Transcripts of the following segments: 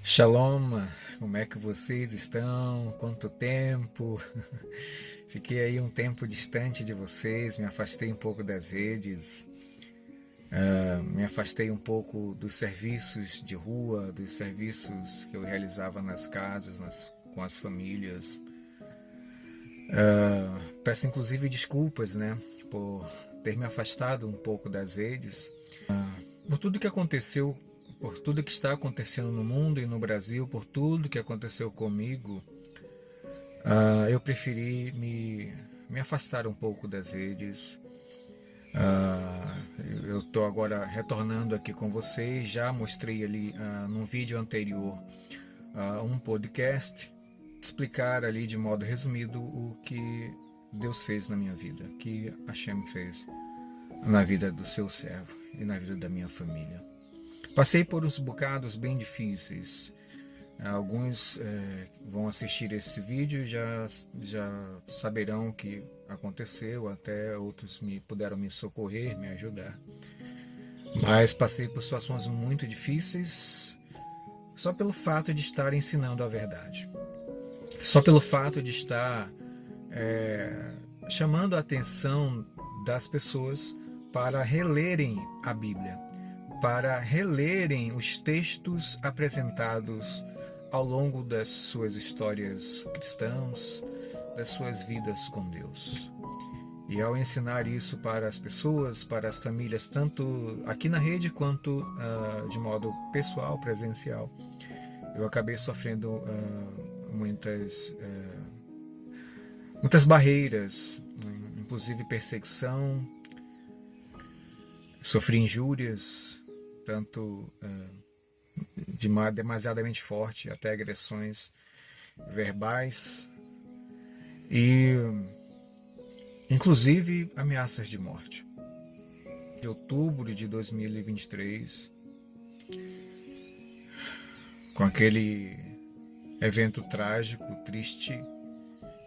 Shalom, como é que vocês estão? Quanto tempo? Fiquei aí um tempo distante de vocês, me afastei um pouco das redes, me afastei um pouco dos serviços de rua, dos serviços que eu realizava nas casas, com as famílias. Peço inclusive desculpas, né, por ter me afastado um pouco das redes, por tudo que aconteceu, por tudo que está acontecendo no mundo e no Brasil, por tudo que aconteceu comigo. Eu preferi me afastar um pouco das redes. Eu estou agora retornando aqui com vocês. Já mostrei ali num vídeo anterior um podcast, explicar ali de modo resumido o que Deus fez na minha vida, que Hashem fez na vida do seu servo e na vida da minha família. Passei por uns bocados bem difíceis. Alguns vão assistir esse vídeo e já saberão o que aconteceu, até outros puderam me socorrer, me ajudar. Mas passei por situações muito difíceis só pelo fato de estar ensinando a verdade. Só pelo fato de estar chamando a atenção das pessoas para relerem a Bíblia, para relerem os textos apresentados ao longo das suas histórias cristãs, das suas vidas com Deus. E ao ensinar isso para as pessoas, para as famílias, tanto aqui na rede quanto de modo pessoal, presencial, eu acabei sofrendo muitas barreiras, inclusive perseguição, sofri injúrias, tanto demasiadamente forte, até agressões verbais e inclusive ameaças de morte. De outubro de 2023, com aquele evento trágico, triste,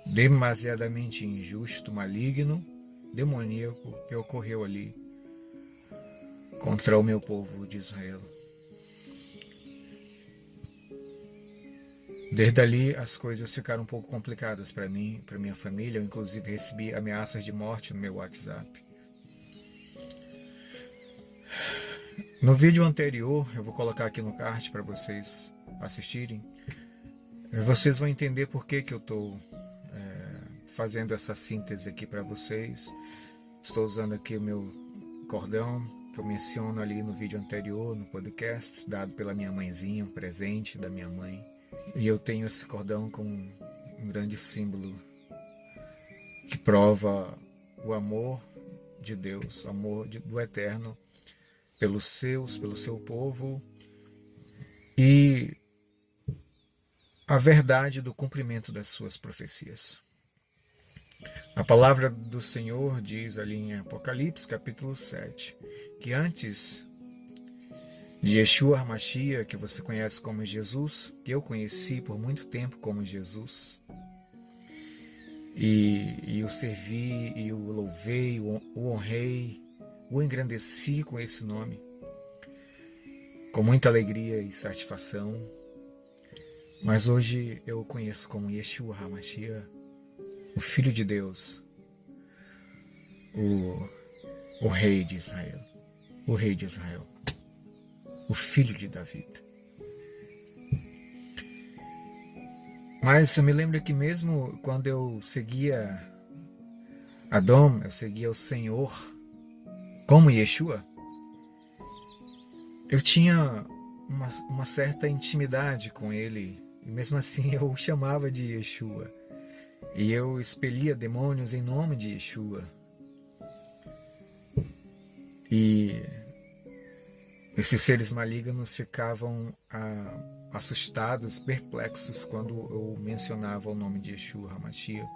demasiadamente injusto, maligno, demoníaco que ocorreu ali contra o meu povo de Israel. Desde ali as coisas ficaram um pouco complicadas para mim, para minha família. Eu inclusive recebi ameaças de morte no meu WhatsApp. No vídeo anterior, eu vou colocar aqui no card para vocês assistirem. Vocês vão entender por que eu estou fazendo essa síntese aqui para vocês. Estou usando aqui o meu cordão, que eu menciono ali no vídeo anterior, no podcast, dado pela minha mãezinha, um presente da minha mãe. E eu tenho esse cordão como um grande símbolo que prova o amor de Deus, o amor do Eterno pelo seu povo e a verdade do cumprimento das suas profecias. A palavra do Senhor diz ali em Apocalipse, capítulo 7, que antes de Yeshua HaMashiach, que você conhece como Jesus, que eu conheci por muito tempo como Jesus, e o servi, e o louvei, o honrei, o engrandeci com esse nome, com muita alegria e satisfação. Mas hoje eu o conheço como Yeshua HaMashiach, o Filho de Deus, o Rei de Israel, o Rei de Israel, o Filho de Davi. Mas eu me lembro que mesmo quando eu seguia Adão, eu seguia o Senhor como Yeshua, eu tinha uma certa intimidade com ele, e mesmo assim eu o chamava de Yeshua, e eu expelia demônios em nome de Yeshua. E esses seres malignos ficavam assustados, perplexos quando eu mencionava o nome de Yeshua HaMashiach.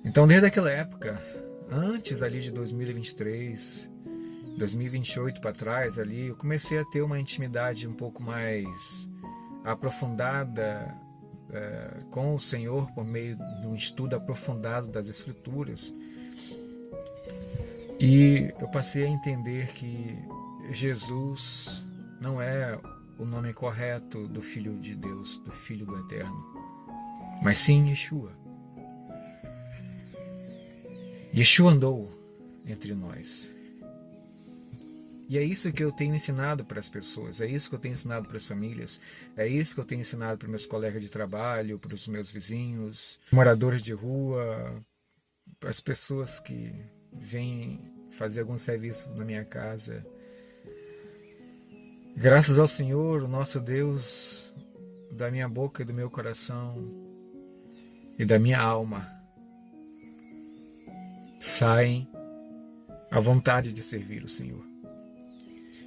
Então, desde aquela época, antes ali de 2023, 2028 para trás, ali, eu comecei a ter uma intimidade um pouco mais aprofundada com o Senhor por meio de um estudo aprofundado das Escrituras. E eu passei a entender que Jesus não é o nome correto do Filho de Deus, do Filho do Eterno, mas sim Yeshua. Yeshua andou entre nós. E é isso que eu tenho ensinado para as pessoas, é isso que eu tenho ensinado para as famílias, é isso que eu tenho ensinado para meus colegas de trabalho, para os meus vizinhos, moradores de rua, para as pessoas que vêm fazer algum serviço na minha casa. Graças ao Senhor, o nosso Deus, da minha boca e do meu coração e da minha alma, saem a vontade de servir o Senhor.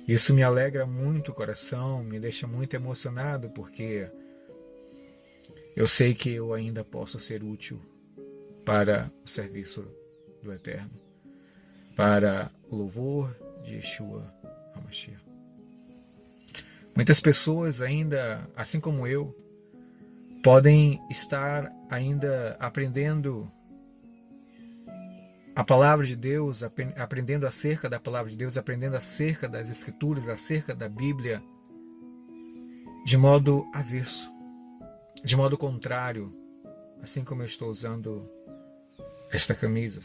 Isso me alegra muito o coração, me deixa muito emocionado, porque eu sei que eu ainda posso ser útil para o serviço do Eterno, para o louvor de Yeshua HaMashiach. Muitas pessoas ainda, assim como eu, podem estar ainda aprendendo a palavra de Deus, aprendendo acerca da palavra de Deus, aprendendo acerca das Escrituras, acerca da Bíblia, de modo avesso, de modo contrário, assim como eu estou usando esta camisa.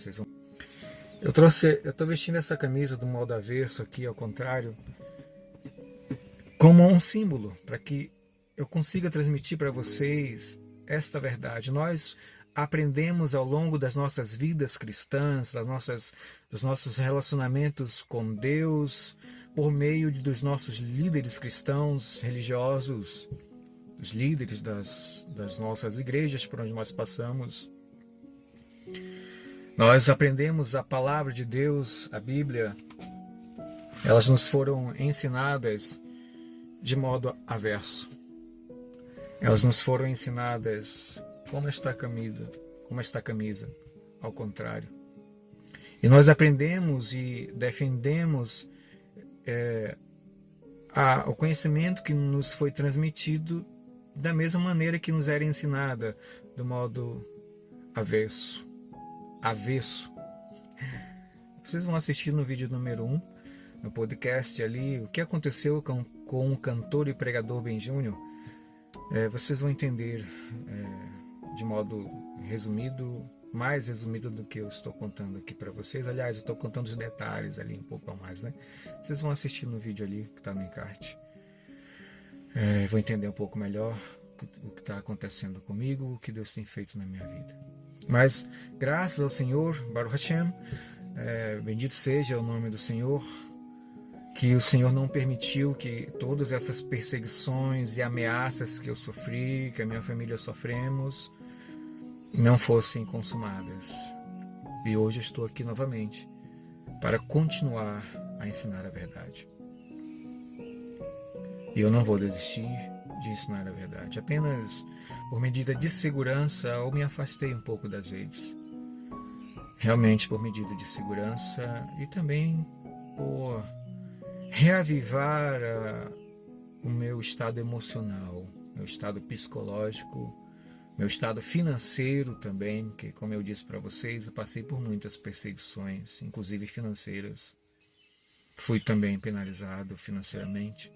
Eu estou vestindo essa camisa do modo avesso aqui, ao contrário, como um símbolo, para que eu consiga transmitir para vocês esta verdade. Nós aprendemos ao longo das nossas vidas cristãs, dos nossos relacionamentos com Deus, por meio dos nossos líderes cristãos, religiosos, os líderes das nossas igrejas por onde nós passamos. Nós aprendemos a palavra de Deus, a Bíblia. Elas nos foram ensinadas de modo avesso. Elas nos foram ensinadas como esta camisa, ao contrário. E nós aprendemos e defendemos o conhecimento que nos foi transmitido da mesma maneira que nos era ensinada, do modo avesso. Vocês vão assistir no vídeo número 1, no podcast ali, o que aconteceu com o cantor e pregador Ben Júnior. Vocês vão entender de modo resumido, mais resumido do que eu estou contando aqui para vocês. Aliás, eu estou contando os detalhes ali um pouco a mais, né? Vocês vão assistir no vídeo ali que está no encarte. Vou entender um pouco melhor o que está acontecendo comigo, o que Deus tem feito na minha vida. Mas, graças ao Senhor, Baruch Hashem, bendito seja o nome do Senhor, que o Senhor não permitiu que todas essas perseguições e ameaças que eu sofri, que a minha família sofremos, não fossem consumadas. E hoje eu estou aqui novamente para continuar a ensinar a verdade. E eu não vou desistir de ensinar a verdade. Apenas por medida de segurança eu me afastei um pouco das redes. Realmente por medida de segurança e também por reavivar o meu estado emocional, meu estado psicológico, meu estado financeiro também, que, como eu disse para vocês, eu passei por muitas perseguições, inclusive financeiras. Fui também penalizado financeiramente.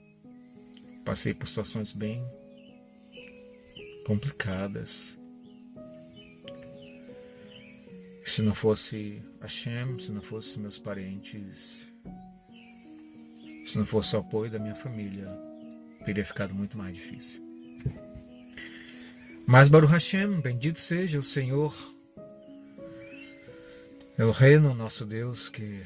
Passei por situações bem complicadas. Se não fosse Hashem, se não fosse meus parentes, se não fosse o apoio da minha família, teria ficado muito mais difícil. Mas Baruch Hashem, bendito seja o Senhor, Eloheinu, nosso Deus, que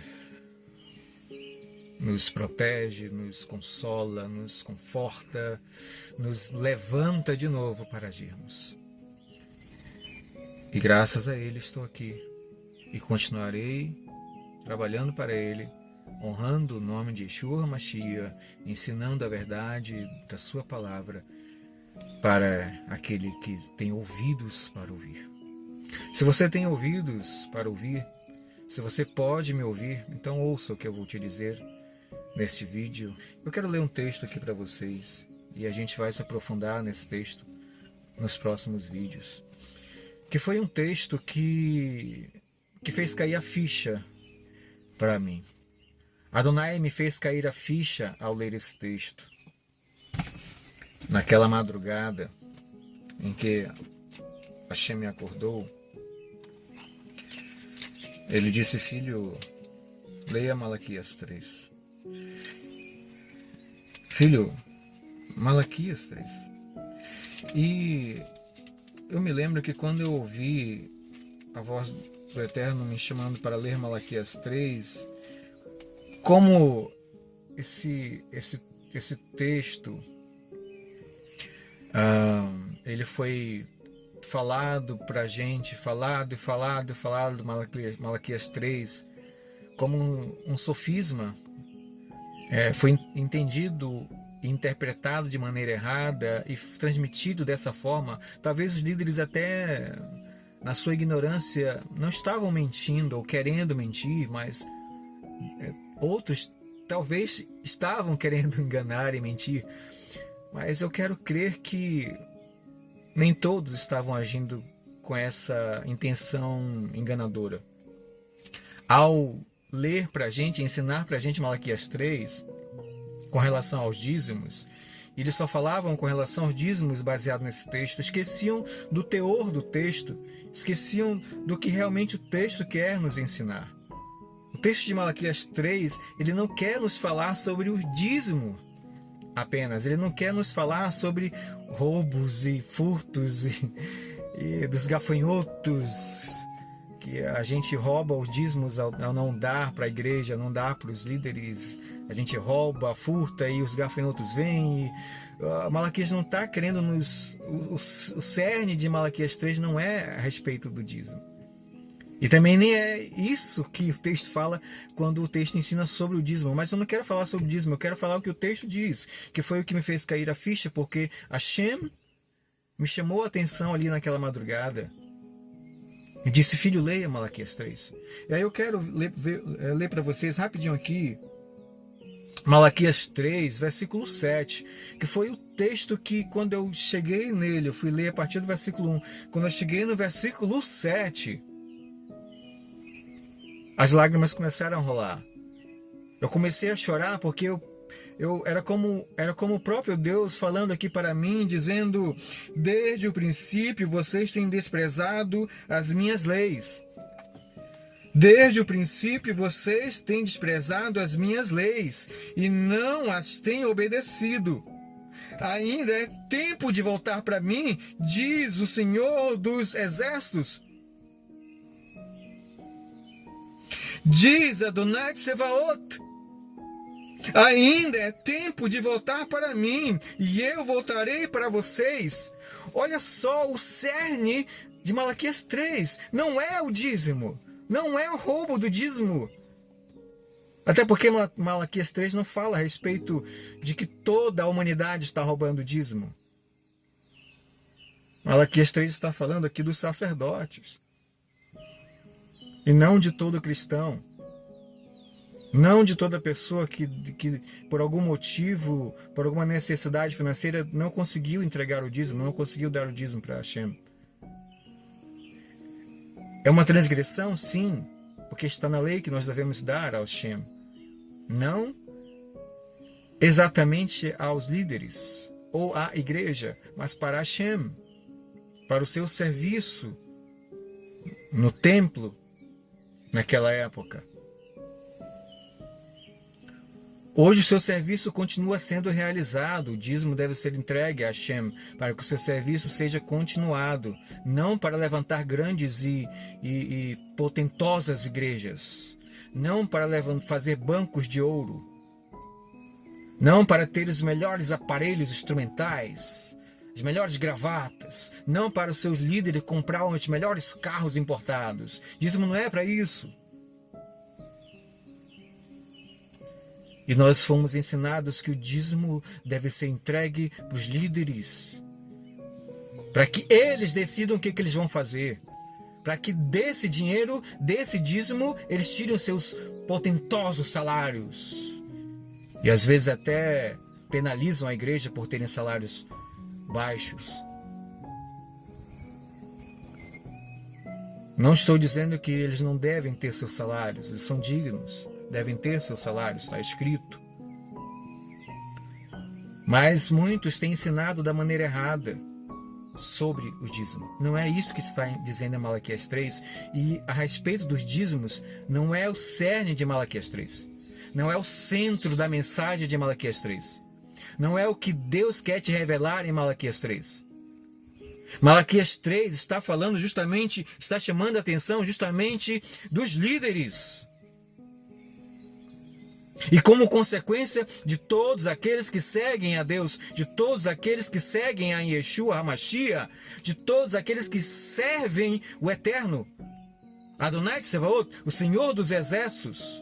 nos protege, nos consola, nos conforta, nos levanta de novo para agirmos. E graças a Ele estou aqui e continuarei trabalhando para Ele, honrando o nome de Yeshua HaMashiach, ensinando a verdade da sua palavra para aquele que tem ouvidos para ouvir. Se você tem ouvidos para ouvir, se você pode me ouvir, então ouça o que eu vou te dizer neste vídeo. Eu quero ler um texto aqui para vocês e a gente vai se aprofundar nesse texto nos próximos vídeos. Que foi um texto que fez cair a ficha para mim. Adonai me fez cair a ficha ao ler esse texto. naquela madrugada em que Hashem me acordou, ele disse: filho, leia Malaquias 3. Filho, Malaquias 3. E eu me lembro que quando eu ouvi a voz do Eterno me chamando para ler Malaquias 3, como esse texto ele foi falado para a gente, falado do Malaquias 3, como um sofisma, foi entendido e interpretado de maneira errada e transmitido dessa forma. Talvez os líderes, até na sua ignorância, não estavam mentindo ou querendo mentir, mas outros talvez estavam querendo enganar e mentir. Mas eu quero crer que nem todos estavam agindo com essa intenção enganadora. Ao ler para a gente, ensinar para a gente Malaquias 3, com relação aos dízimos, eles só falavam com relação aos dízimos baseado nesse texto, esqueciam do teor do texto, esqueciam do que realmente o texto quer nos ensinar. O texto de Malaquias 3, ele não quer nos falar sobre o dízimo apenas, ele não quer nos falar sobre roubos e furtos e dos gafanhotos, que a gente rouba os dízimos ao não dar para a igreja, não dar para os líderes, a gente rouba, furta e os gafanhotos vêm. Malaquias não está querendo o cerne de Malaquias 3 não é a respeito do dízimo. E também nem é isso que o texto fala quando o texto ensina sobre o dízimo. Mas eu não quero falar sobre o dízimo, eu quero falar o que o texto diz, que foi o que me fez cair a ficha, porque Hashem me chamou a atenção ali naquela madrugada e disse: filho, leia Malaquias 3. E aí eu quero ler para vocês rapidinho aqui Malaquias 3, versículo 7, que foi o texto que, quando eu cheguei nele, eu fui ler a partir do versículo 1. Quando eu cheguei no versículo 7, as lágrimas começaram a rolar. Eu comecei a chorar porque eu era como o próprio Deus falando aqui para mim, dizendo: desde o princípio vocês têm desprezado as minhas leis. Desde o princípio vocês têm desprezado as minhas leis e não as têm obedecido. Ainda é tempo de voltar para mim, diz o Senhor dos Exércitos. Diz Adonai Tsevaot. Ainda é tempo de voltar para mim, e eu voltarei para vocês. Olha só, o cerne de Malaquias 3 não é o dízimo, não é o roubo do dízimo. Até porque Malaquias 3 não fala a respeito de que toda a humanidade está roubando o dízimo. Malaquias 3 está falando aqui dos sacerdotes, e não de todo cristão. Não de toda pessoa que por algum motivo, por alguma necessidade financeira, não conseguiu entregar o dízimo, não conseguiu dar o dízimo para Hashem. É uma transgressão, sim, porque está na lei que nós devemos dar ao Hashem. Não exatamente aos líderes ou à igreja, mas para Hashem, para o seu serviço no templo naquela época. Hoje o seu serviço continua sendo realizado, o dízimo deve ser entregue a Hashem para que o seu serviço seja continuado, não para levantar grandes e potentosas igrejas, não para fazer bancos de ouro, não para ter os melhores aparelhos instrumentais, as melhores gravatas, não para os seus líderes comprar os melhores carros importados. Dízimo não é para isso. E nós fomos ensinados que o dízimo deve ser entregue para os líderes, para que eles decidam o que eles vão fazer, para que desse dinheiro, desse dízimo, eles tirem os seus potentosos salários. E às vezes até penalizam a igreja por terem salários baixos. Não estou dizendo que eles não devem ter seus salários, eles são dignos, devem ter seus salários, está escrito. Mas muitos têm ensinado da maneira errada sobre o dízimo. Não é isso que está dizendo em Malaquias 3. E a respeito dos dízimos, não é o cerne de Malaquias 3. Não é o centro da mensagem de Malaquias 3. Não é o que Deus quer te revelar em Malaquias 3. Malaquias 3 está falando justamente, está chamando a atenção justamente dos líderes. E como consequência de todos aqueles que seguem a Deus, de todos aqueles que seguem a Yeshua HaMashiach, de todos aqueles que servem o Eterno, Adonai Tsevaot, o Senhor dos Exércitos.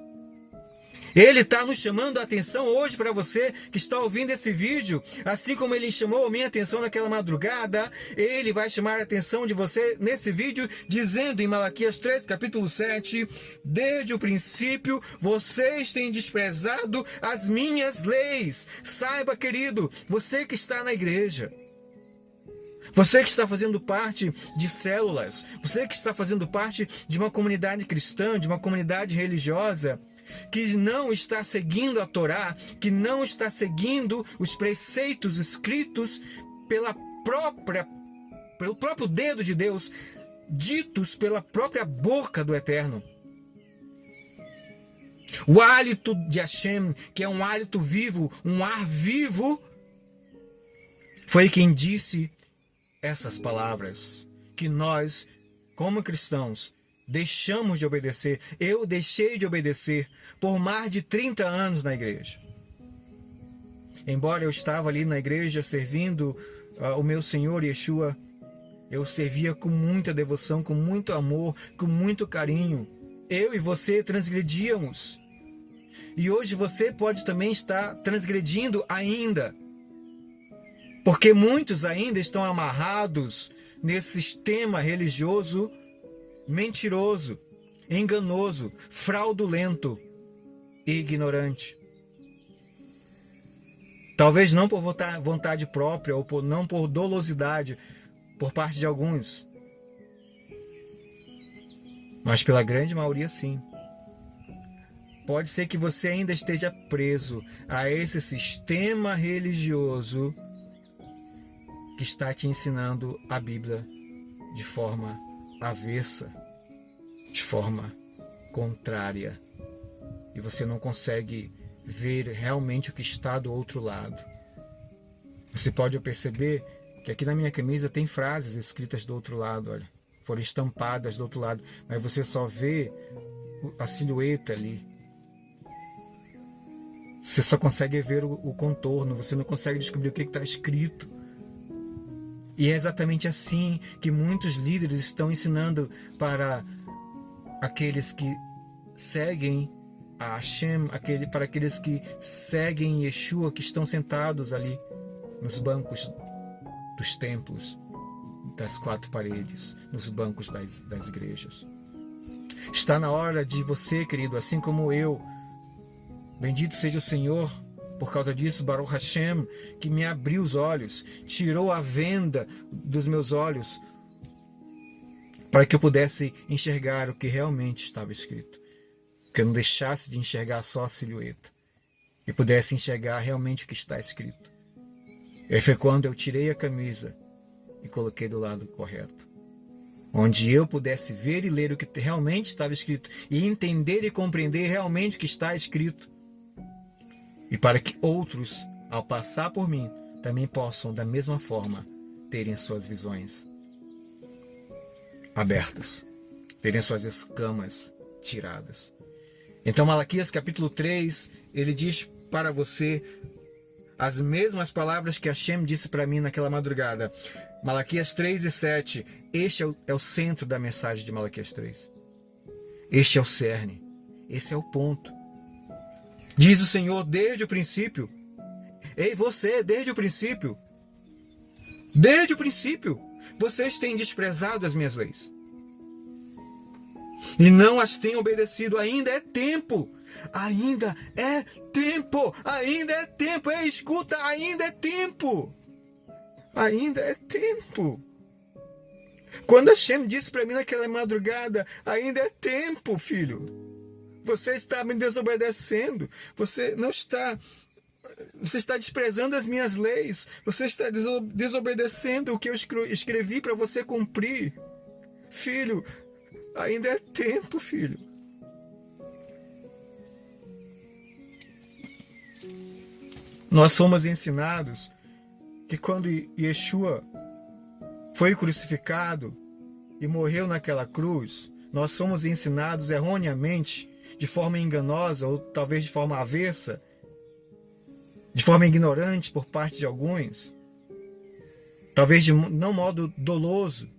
Ele está nos chamando a atenção hoje para você que está ouvindo esse vídeo, assim como ele chamou a minha atenção naquela madrugada, ele vai chamar a atenção de você nesse vídeo, dizendo em Malaquias 3, capítulo 7, desde o princípio vocês têm desprezado as minhas leis. Saiba, querido, você que está na igreja, você que está fazendo parte de células, você que está fazendo parte de uma comunidade cristã, de uma comunidade religiosa, que não está seguindo a Torá, que não está seguindo os preceitos escritos pelo próprio dedo de Deus, ditos pela própria boca do Eterno. O hálito de Hashem, que é um hálito vivo, um ar vivo, foi quem disse essas palavras, que nós, como cristãos, deixamos de obedecer. Eu deixei de obedecer por mais de 30 anos na igreja. Embora eu estava ali na igreja servindo o meu Senhor Yeshua, eu servia com muita devoção, com muito amor, com muito carinho. Eu e você transgredíamos. E hoje você pode também estar transgredindo ainda. Porque muitos ainda estão amarrados nesse sistema religioso mentiroso, enganoso, fraudulento e ignorante. Talvez não por vontade própria ou não por dolosidade por parte de alguns, mas pela grande maioria sim. Pode ser que você ainda esteja preso a esse sistema religioso que está te ensinando a Bíblia de forma avessa, de forma contrária, e você não consegue ver realmente o que está do outro lado. Você pode perceber que aqui na minha camisa tem frases escritas do outro lado, olha, foram estampadas do outro lado, mas você só vê a silhueta ali. Você só consegue ver o contorno, você não consegue descobrir o que está escrito. E é exatamente assim que muitos líderes estão ensinando para aqueles que seguem a Hashem, para aqueles que seguem Yeshua, que estão sentados ali nos bancos dos templos, das quatro paredes, nos bancos das igrejas. Está na hora de você, querido, assim como eu, bendito seja o Senhor, por causa disso, Baruch Hashem, que me abriu os olhos, tirou a venda dos meus olhos, para que eu pudesse enxergar o que realmente estava escrito. Que eu não deixasse de enxergar só a silhueta, e pudesse enxergar realmente o que está escrito. E aí foi quando eu tirei a camisa e coloquei do lado correto, onde eu pudesse ver e ler o que realmente estava escrito, e entender e compreender realmente o que está escrito. E para que outros, ao passar por mim, também possam, da mesma forma, terem suas visões abertas, terem suas escamas tiradas. Então, Malaquias capítulo 3, ele diz para você as mesmas palavras que Hashem disse para mim naquela madrugada. Malaquias 3 e 7, este é o centro da mensagem de Malaquias 3. Este é o cerne, esse é o ponto. Diz o Senhor desde o princípio. Ei, você, desde o princípio, vocês têm desprezado as minhas leis e não as têm obedecido. Ainda é tempo. Ainda é tempo. Ainda é tempo. Ei, escuta, ainda é tempo. Ainda é tempo. Quando Hashem disse para mim naquela madrugada, ainda é tempo, filho. Você está me desobedecendo. Você não está Você está desprezando as minhas leis. Você está desobedecendo o que eu escrevi para você cumprir. Filho, ainda é tempo, filho. Nós fomos ensinados que quando Yeshua foi crucificado e morreu naquela cruz, nós somos ensinados erroneamente, de forma enganosa ou talvez de forma avessa, de forma ignorante por parte de alguns, talvez de não modo doloso,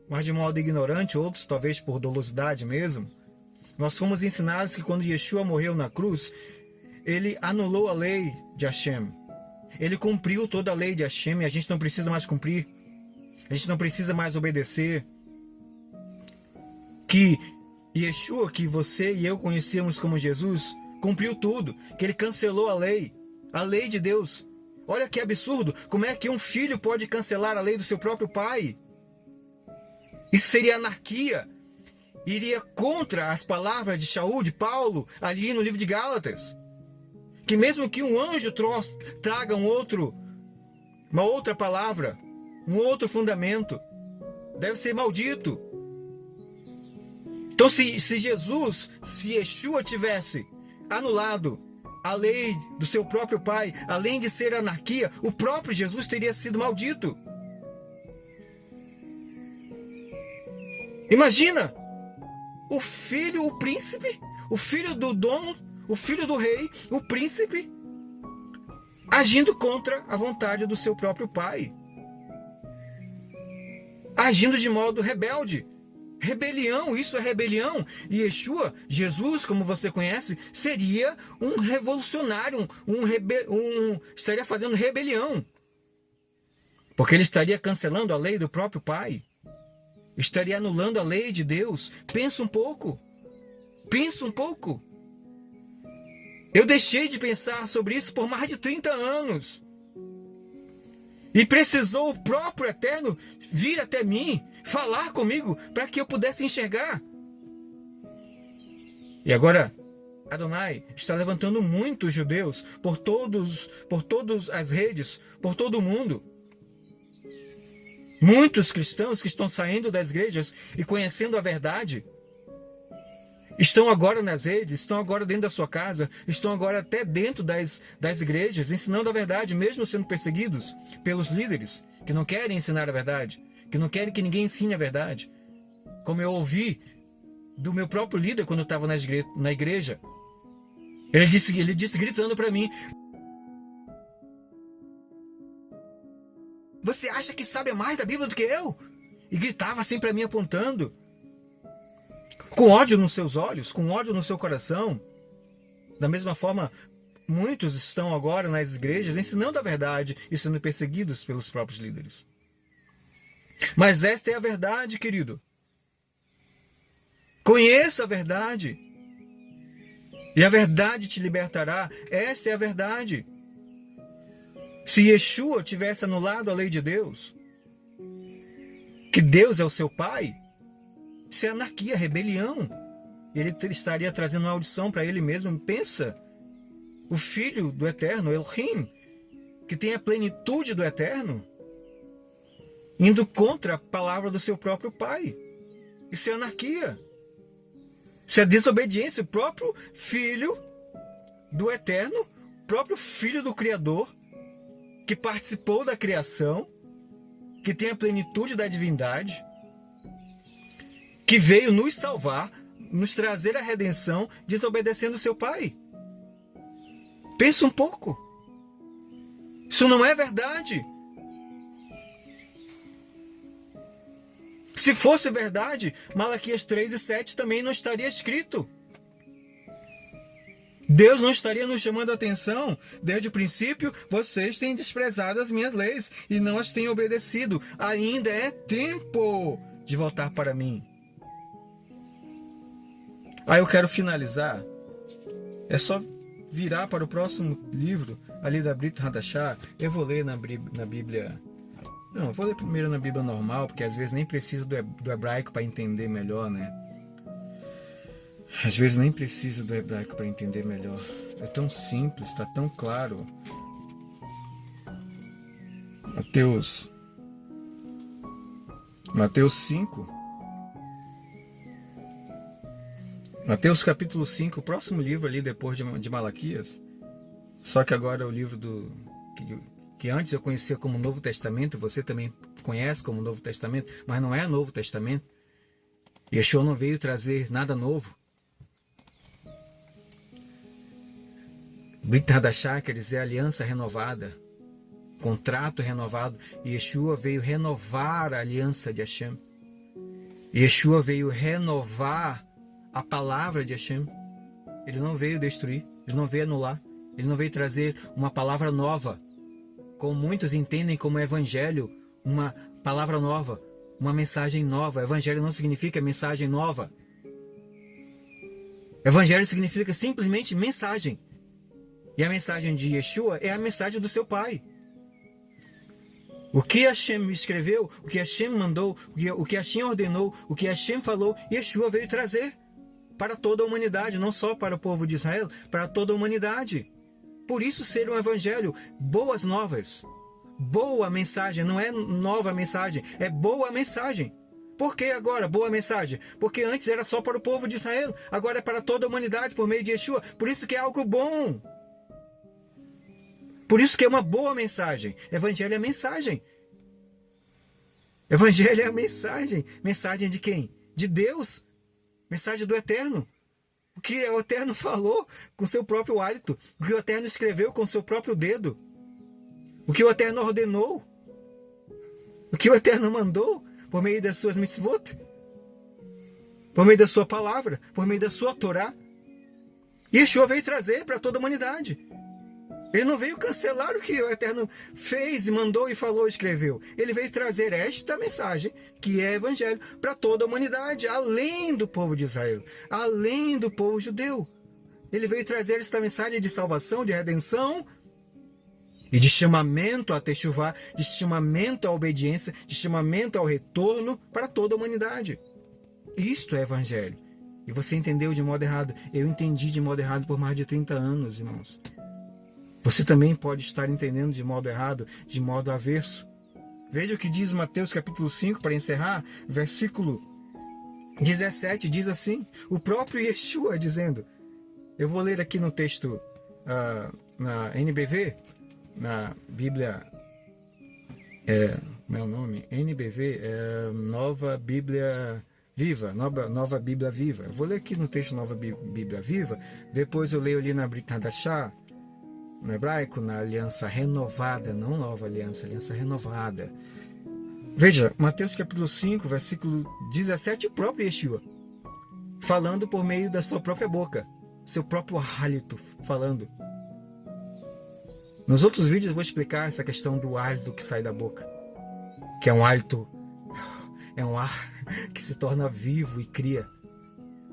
mas de modo ignorante, outros talvez por dolosidade mesmo. Nós fomos ensinados que quando Yeshua morreu na cruz, ele anulou a lei de Hashem. Ele cumpriu toda a lei de Hashem e a gente não precisa mais cumprir. A gente não precisa mais obedecer. Que Yeshua, que você e eu conhecemos como Jesus, cumpriu tudo. Que ele cancelou a lei de Deus. Olha que absurdo. Como é que um filho pode cancelar a lei do seu próprio pai? Isso seria anarquia. Iria contra as palavras de Shaul, de Paulo, ali no livro de Gálatas. Que mesmo que um anjo traga uma outra palavra, um outro fundamento, deve ser maldito. Então se Yeshua tivesse anulado a lei do seu próprio pai, além de ser anarquia, o próprio Jesus teria sido maldito. Imagina, o filho, o príncipe, o filho do dono, o filho do rei, o príncipe, agindo contra a vontade do seu próprio pai. Agindo de modo rebelde. Rebelião, isso é rebelião. E Yeshua, Jesus, como você conhece, seria um revolucionário, estaria fazendo rebelião. Porque ele estaria cancelando a lei do próprio pai. Estaria anulando a lei de Deus. Pensa um pouco. Pensa um pouco. Eu deixei de pensar sobre isso por mais de 30 anos. E precisou o próprio Eterno vir até mim, falar comigo, para que eu pudesse enxergar. E agora, Adonai está levantando muitos judeus por todas as redes, por todo o mundo. Muitos cristãos que estão saindo das igrejas e conhecendo a verdade, estão agora nas redes, estão agora dentro da sua casa, estão agora até dentro das igrejas, ensinando a verdade, mesmo sendo perseguidos pelos líderes, que não querem ensinar a verdade, que não querem que ninguém ensine a verdade. Como eu ouvi do meu próprio líder quando eu estava na igreja. Ele disse gritando para mim: "Você acha que sabe mais da Bíblia do que eu?" E gritava sempre para mim, apontando. Com ódio nos seus olhos, com ódio no seu coração. Da mesma forma, muitos estão agora nas igrejas ensinando a verdade e sendo perseguidos pelos próprios líderes. Mas esta é a verdade, querido. Conheça a verdade. E a verdade te libertará. Esta é a verdade. Se Yeshua tivesse anulado a lei de Deus, que Deus é o seu pai, isso é anarquia, rebelião. Ele estaria trazendo uma audição para ele mesmo. Pensa, o Filho do Eterno, Elohim, que tem a plenitude do Eterno, indo contra a palavra do seu próprio pai. Isso é anarquia. Isso é desobediência. O próprio Filho do Eterno, o próprio Filho do Criador, que participou da criação, que tem a plenitude da divindade, que veio nos salvar, nos trazer a redenção, desobedecendo seu pai. Pensa um pouco. Isso não é verdade. Se fosse verdade, Malaquias 3:7 também não estaria escrito. Deus não estaria nos chamando a atenção. Desde o princípio, vocês têm desprezado as minhas leis e não as têm obedecido. Ainda é tempo de voltar para mim. Aí eu quero finalizar. É só virar para o próximo livro, ali da Brit Hadashah. Eu vou ler na Bíblia. Não, eu vou ler primeiro na Bíblia normal, porque às vezes nem preciso do hebraico para entender melhor, né? Às vezes nem preciso do hebraico para entender melhor. É tão simples, está tão claro. Mateus 5. Mateus capítulo 5, o próximo livro ali depois de Malaquias. Só que agora é o livro que antes eu conhecia como Novo Testamento, você também conhece como Novo Testamento, mas não é Novo Testamento. Yeshua não veio trazer nada novo. Brit Hadashah quer dizer aliança renovada, contrato renovado. Yeshua veio renovar a aliança de Hashem. Yeshua veio renovar a palavra de Hashem. Ele não veio destruir, ele não veio anular, ele não veio trazer uma palavra nova, como muitos entendem como evangelho, uma palavra nova, uma mensagem nova. Evangelho não significa mensagem nova. Evangelho significa simplesmente mensagem. E a mensagem de Yeshua é a mensagem do seu Pai. O que Hashem escreveu, o que Hashem mandou, o que Hashem ordenou, o que Hashem falou, Yeshua veio trazer para toda a humanidade, não só para o povo de Israel, para toda a humanidade. Por isso ser um evangelho, boas novas. Boa mensagem, não é nova mensagem, é boa mensagem. Por que agora boa mensagem? Porque antes era só para o povo de Israel, agora é para toda a humanidade por meio de Yeshua. Por isso que é algo bom. Por isso que é uma boa mensagem. Evangelho é mensagem. Evangelho é a mensagem. Mensagem de quem? De Deus. Mensagem do Eterno. O que o Eterno falou com seu próprio hálito. O que o Eterno escreveu com seu próprio dedo. O que o Eterno ordenou. O que o Eterno mandou por meio das suas mitzvot. Por meio da sua palavra. Por meio da sua Torá. E Yeshua veio trazer para toda a humanidade. Ele não veio cancelar o que o Eterno fez, mandou e falou e escreveu. Ele veio trazer esta mensagem, que é evangelho, para toda a humanidade, além do povo de Israel, além do povo judeu. Ele veio trazer esta mensagem de salvação, de redenção e de chamamento a techuvá, de chamamento à obediência, de chamamento ao retorno para toda a humanidade. Isto é evangelho. E você entendeu de modo errado. Eu entendi de modo errado por mais de 30 anos, irmãos. Você também pode estar entendendo de modo errado, de modo avesso. Veja o que diz Mateus capítulo 5, para encerrar, versículo 17, diz assim, o próprio Yeshua dizendo, eu vou ler aqui no texto na NBV, na Bíblia, meu nome, NBV, Nova Bíblia Viva, Nova Bíblia Viva. Eu vou ler aqui no texto Nova Bíblia Viva, depois eu leio ali na Brit Hadashah, no hebraico, na aliança renovada, não nova aliança, aliança renovada. Veja, Mateus capítulo 5, versículo 17, o próprio Yeshua, falando por meio da sua própria boca, seu próprio hálito falando. Nos outros vídeos eu vou explicar essa questão do hálito que sai da boca, que é um hálito, é um ar que se torna vivo e cria.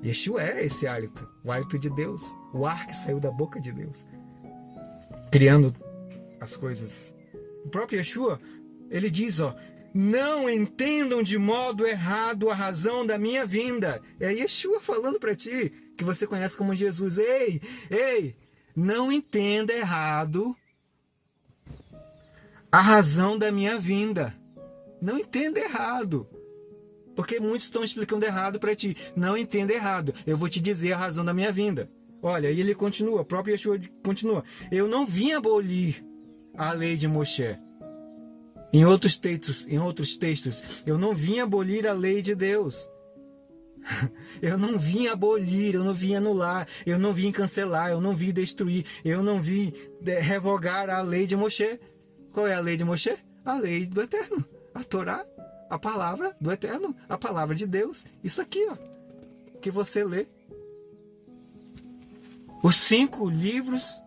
Yeshua é esse hálito, o hálito de Deus, o ar que saiu da boca de Deus, criando as coisas. O próprio Yeshua, ele diz, não entendam de modo errado a razão da minha vinda. É Yeshua falando para ti, que você conhece como Jesus. Ei, não entenda errado a razão da minha vinda. Não entenda errado. Porque muitos estão explicando errado para ti. Não entenda errado. Eu vou te dizer a razão da minha vinda. Olha, e ele continua, o próprio Yeshua continua. Eu não vim abolir a lei de Moshe. Em outros textos, eu não vim abolir a lei de Deus. Eu não vim abolir, eu não vim anular, eu não vim cancelar, eu não vim destruir, eu não vim revogar a lei de Moshe. Qual é a lei de Moshe? A lei do Eterno, a Torá, a palavra do Eterno, a palavra de Deus. Isso aqui, que você lê. Os 5 livros